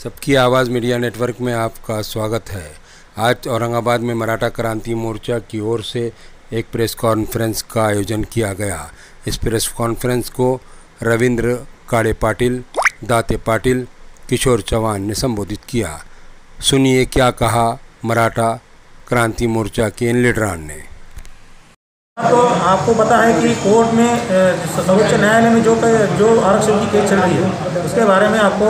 सबकी आवाज़ media network में आपका स्वागत है। आज औरंगाबाद में मराठा क्रांति मोर्चा की ओर से एक प्रेस कॉन्फ्रेंस का आयोजन किया गया। इस प्रेस कॉन्फ्रेंस को रविंद्र काळे पाटिल, दाते पाटिल, किशोर चौहान ने संबोधित किया। सुनिए क्या कहा मराठा क्रांति मोर्चा के इन लीडरान ने। तो आपको पता है कि कोर्ट में सर्वोच्च न्यायालय में जो आरक्षण की केस चल रही है उसके बारे में आपको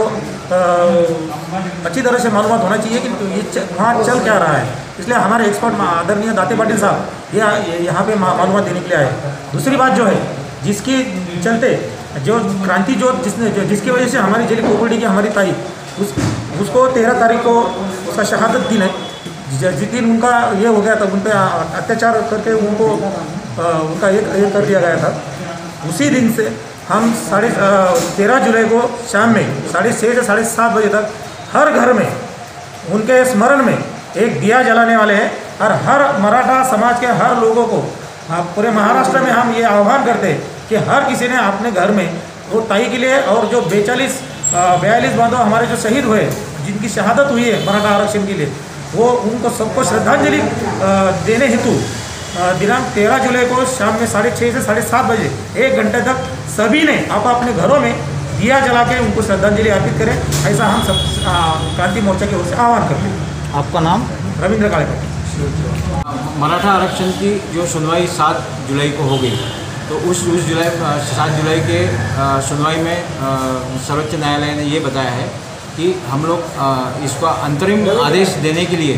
अच्छी तरह से मालूमात होना चाहिए कि ये वहाँ चल क्या रहा है। इसलिए हमारे एक्सपर्ट आदरणीय दाते पाटिल साहब ये यहाँ पे मालूमात देने के लिए आए। दूसरी बात जो है जिसकी चलते जो क्रांति जिसकी वजह से हमारी जेल कोपरडी की हमारी तारीख उसको 13 तारीख को उसका शहादत दिन है। जिस दिन उनका ये हो गया था, उन पर अत्याचार करके उनको उनका एक कर दिया गया था। उसी दिन से हम 13 जुलाई को शाम में 6:30 से 7:30 बजे तक हर घर में उनके स्मरण में एक दिया जलाने वाले हैं। और हर मराठा समाज के हर लोगों को पूरे महाराष्ट्र में हम ये आह्वान करते हैं कि हर किसी ने अपने घर में वो ताई के लिए और जो 42 बांधव हमारे जो शहीद हुए जिनकी शहादत हुई है मराठा आरक्षण के लिए, वो उनको सबको श्रद्धांजलि देने हेतु दिनांक 13 जुलाई को शाम में 6:30 से 7:30 बजे 1 घंटे तक सभी ने आप अपने घरों में दिया जला के उनको श्रद्धांजलि अर्पित करें। ऐसा हम सब क्रांति मोर्चा की ओर से आह्वान करते हैं। आपका नाम? रविंद्र काळे पाटिल। मराठा आरक्षण की जो सुनवाई 7 जुलाई को हो गई, तो उस 7 जुलाई के सुनवाई में सर्वोच्च न्यायालय ने ये बताया है कि हम लोग इसका अंतरिम आदेश देने के लिए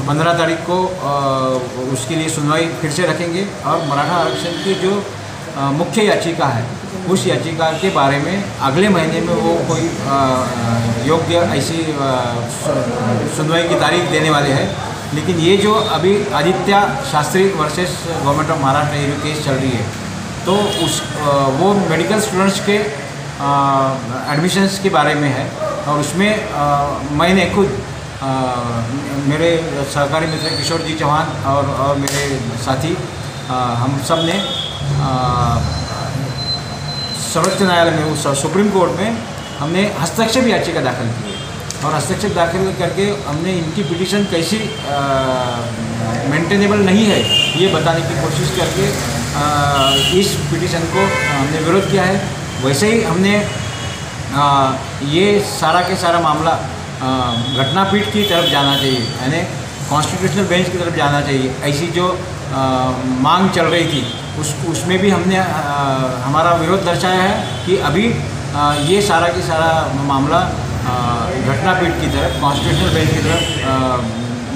15 तारीख को उसके लिए सुनवाई फिर से रखेंगे। और मराठा आरक्षण की जो मुख्य याचिका है उस याचिका के बारे में अगले महीने में वो कोई योग्य ऐसी सुनवाई की तारीख देने वाले हैं। लेकिन ये जो अभी Aditya Shastri versus government of Maharashtra ये केस चल रही है, तो वो मेडिकल स्टूडेंट्स के एडमिशन्स के बारे में है। और उसमें मैंने खुद मेरे सहकारी मित्र किशोर जी चौहान और मेरे साथी हम सब ने सर्वोच्च न्यायालय में उस सुप्रीम कोर्ट में हमने हस्तक्षेप याचिका दाखिल की है। और हस्तक्षेप दाखिल करके हमने इनकी पिटीशन कैसी मेंटेनेबल नहीं है ये बताने की कोशिश करके इस पिटीशन को हमने विरोध किया है। वैसे ही हमने ये सारा के सारा मामला घटनापीठ की तरफ जाना चाहिए, यानी कॉन्स्टिट्यूशनल बेंच की तरफ जाना चाहिए। ऐसी जो मांग चल रही थी उसमें भी हमने हमारा विरोध दर्शाया है कि अभी ये सारा की सारा मामला घटनापीठ की तरफ, कॉन्स्टिट्यूशनल बेंच की तरफ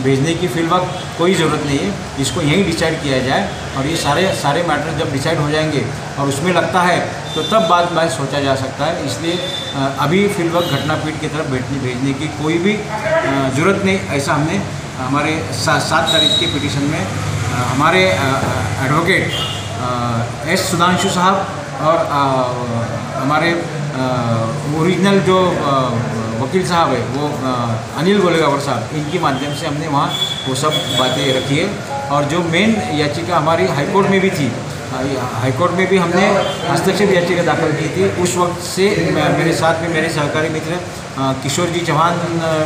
भेजने की फिलवक्त कोई ज़रूरत नहीं है। इसको यहीं डिसाइड किया जाए और ये सारे मैटर जब डिसाइड हो जाएंगे और उसमें लगता है तो तब बाद में सोचा जा सकता है। इसलिए अभी फिलवक्त घटनापीठ की तरफ भेजने की कोई भी ज़रूरत नहीं। ऐसा हमने हमारे 7 तारीख के पिटीशन में हमारे एडवोकेट एस सुधांशु साहब और हमारे ओरिजिनल जो वकील साहब है वो अनिल गोलेगावर साहब, इनके माध्यम से हमने वहाँ वो सब बातें रखी है। और जो मेन याचिका हमारी हाईकोर्ट में भी थी, हाईकोर्ट में भी हमने हस्तक्षेप याचिका दाखिल की थी। उस वक्त से मेरे साथ में मेरे सहकारी मित्र किशोर जी चौहान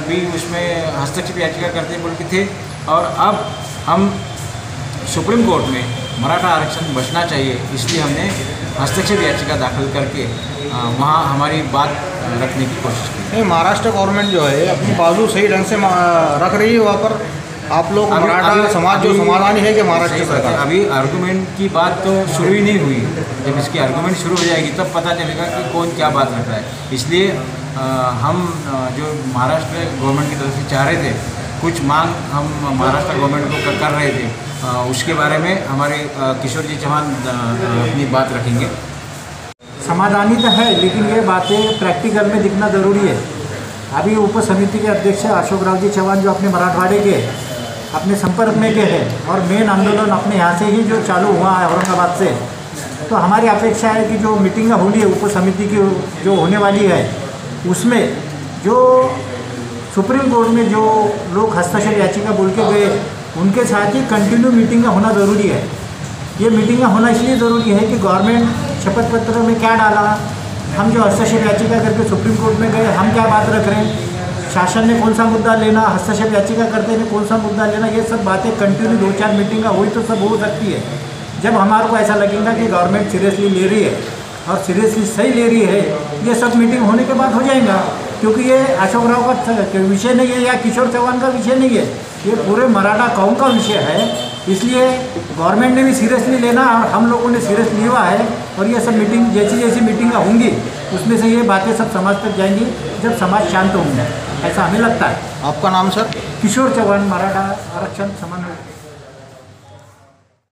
भी उसमें हस्तक्षेप याचिका करते बोल के थे। और अब हम सुप्रीम कोर्ट में मराठा आरक्षण बचना चाहिए, इसलिए हमने हस्तक्षेप याचिका दाखिल करके वहाँ हमारी बात रखने की कोशिश की। महाराष्ट्र गवर्नमेंट जो है अपनी बाजू सही ढंग से रख रही है। वहाँ पर आप लोग मराठा समाज जो समाधानी है कि महाराष्ट्र सरकार? अभी आर्गूमेंट की बात तो शुरू ही नहीं हुई। जब इसकी आर्गूमेंट शुरू हो जाएगी तब पता चलेगा कि कौन क्या बात रख रहा है। इसलिए हम जो महाराष्ट्र गवर्नमेंट की तरफ से चाह रहे थे, कुछ मांग हम महाराष्ट्र गवर्नमेंट को कर रहे थे, उसके बारे में हमारे किशोर जी चौहान अपनी बात रखेंगे। समाधानी तो है, लेकिन ये बातें प्रैक्टिकल में दिखना ज़रूरी है। अभी उप समिति के अध्यक्ष अशोक राव जी चौहान जो अपने मराठवाड़े के अपने संपर्क में के हैं और मेन आंदोलन अपने यहाँ से ही जो चालू हुआ है औरंगाबाद से, तो हमारी अपेक्षा है कि जो मीटिंग होनी है उप समिति की जो होने वाली है उसमें जो सुप्रीम कोर्ट में जो लोग हस्तक्षेप याचिका बोल के गए उनके साथ ही कंटिन्यू मीटिंग होना ज़रूरी है। ये मीटिंग होना इसलिए ज़रूरी है कि गवर्नमेंट शपथ पत्र में क्या डाला, हम जो हस्तक्षेप याचिका करके सुप्रीम कोर्ट में गए हम क्या बात रख रहे हैं, शासन ने कौन सा मुद्दा लेना, हस्तक्षेप याचिका करते हुए कौन सा मुद्दा लेना, ये सब बातें कंटिन्यू 2-4 मीटिंग का हुई तो सब हो सकती है। जब हमारे को ऐसा लगेगा कि गवर्नमेंट सीरियसली ले रही है और सीरियसली सही ले रही है, ये सब मीटिंग होने के बाद हो जाएगा। क्योंकि ये अशोक राव का विषय नहीं है या किशोर चौहान का विषय नहीं है, ये पूरे मराठा कौम का विषय है। इसलिए गवर्नमेंट ने भी सीरियसली लेना और हम लोगों ने सीरियस लिया है। और ये सब मीटिंग जैसी मीटिंग होंगी उसमें से ये बातें सब समाज तक जाएंगी जब समाज शांत होंगे, ऐसा हमें लगता है। आपका नाम सर? किशोर चौहान, मराठा आरक्षण समन्वय।